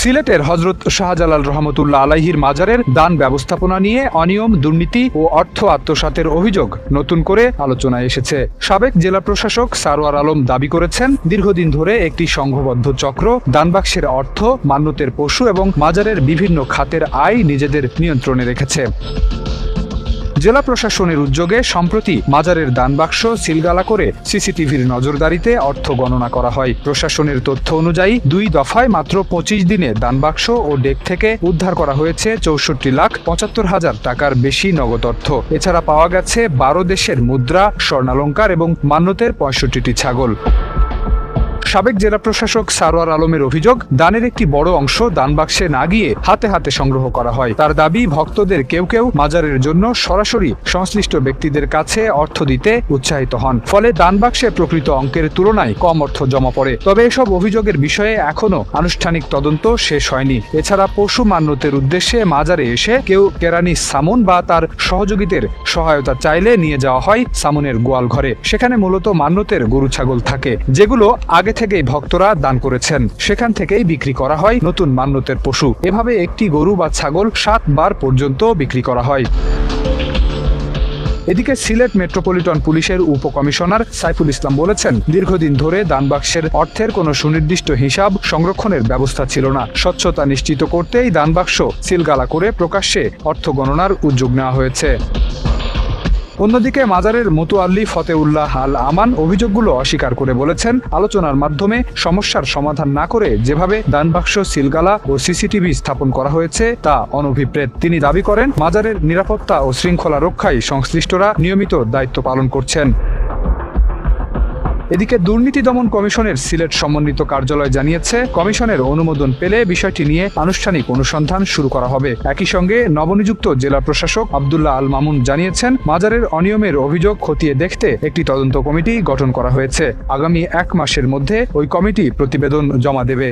সিলেটের হযরত শাহজালাল রহমতুল্লাহ আলাইহির মাজারের দান ব্যবস্থাপনা নিয়ে অনিয়ম, দুর্নীতি ও অর্থ আত্মসাতের অভিযোগ নতুন করে আলোচনায় এসেছে। সাবেক জেলা প্রশাসক সারোয়ার আলম দাবি করেছেন, দীর্ঘদিন ধরে একটি সংঘবদ্ধ চক্র দানবাক্সের অর্থ, মান্যতের পশু এবং মাজারের বিভিন্ন খাতের আয় নিজেদের নিয়ন্ত্রণে রেখেছে। জেলা প্রশাসনের উদ্যোগে সম্প্রতি মাজারের দানবাক্স সিলগালা করে সিসিটিভির নজরদারিতে অর্থ গণনা করা হয়। প্রশাসনের তথ্য অনুযায়ী 2 দফায় মাত্র 25 দিনে দানবাক্স ও ডেক থেকে উদ্ধার করা হয়েছে 64,75,000 টাকার বেশি নগদ অর্থ। এছাড়া পাওয়া গেছে 12 দেশের মুদ্রা, স্বর্ণালংকার এবং মান্যতের 65টি ছাগল। সাবেক জেলা প্রশাসক সারোয়ার আলমের অভিযোগ, দানের একটি বড় অংশ দানবাক্সে না গিয়ে হাতে হাতে সংগ্রহ করা হয়। তার দাবি, ভক্তদের কেউ কেউ মাজারের জন্য সরাসরি সংশ্লিষ্ট ব্যক্তিদের কাছে অর্থ দিতে উৎসাহিত হন, ফলে দানবাক্সে প্রকৃত অঙ্কের তুলনায় কম অর্থ জমা পড়ে। তবে এসব অভিযোগের বিষয়ে এখনো আনুষ্ঠানিক তদন্ত শেষ হয়নি। এছাড়া পশু মান্যতের উদ্দেশ্যে মাজারে এসে কেউ কেরানি সামুন বা তার সহযোগীদের সহায়তা চাইলে নিয়ে যাওয়া হয় সামুনের গোয়াল ঘরে। সেখানে মূলত মান্যতের গরু ছাগল থাকে, যেগুলো আগে থেকেই ভক্তরা দান করেছেন। সেখান থেকেই বিক্রি করা হয় নতুন মান্যতের পশু। এভাবে একটি গরু বা ছাগল 7 বার পর্যন্ত বিক্রি করা হয়। এদিকে সিলেট মেট্রোপলিটন পুলিশের উপকমিশনার সাইফুল ইসলাম বলেছেন, দীর্ঘদিন ধরে দানবাক্সের অর্থের কোনো সুনির্দিষ্ট হিসাব সংরক্ষণের ব্যবস্থা ছিল না। স্বচ্ছতা নিশ্চিত করতেই দানবাক্স সিলগালা করে প্রকাশ্যে অর্থ গণনার উদ্যোগ নেওয়া হয়েছে। অন্যদিকে মাজারের মুতোয়াল্লি ফতেউল্লাহ আল আমান অভিযোগগুলো অস্বীকার করে বলেছেন, আলোচনার মাধ্যমে সমস্যার সমাধান না করে যেভাবে দানবাক্স সিলগালা ও সিসিটিভি স্থাপন করা হয়েছে তা অনভিপ্রেত। তিনি দাবি করেন, মাজারের নিরাপত্তা ও শৃঙ্খলা রক্ষায় সংশ্লিষ্টরা নিয়মিত দায়িত্ব পালন করছেন। এদিকে দুর্নীতি দমন কমিশনের সিলেট সমন্বিত কার্যালয় জানিয়েছে, কমিশনের অনুমোদন পেলে বিষয়টি নিয়ে আনুষ্ঠানিক অনুসন্ধান শুরু করা হবে। একই সঙ্গে নবনিযুক্ত জেলা প্রশাসক আব্দুল্লাহ আল মামুন জানিয়েছেন, মাজারের অনিয়মের অভিযোগ খতিয়ে দেখতে একটি তদন্ত কমিটি গঠন করা হয়েছে। আগামী 1 মাসের মধ্যে ওই কমিটি প্রতিবেদন জমা দেবে।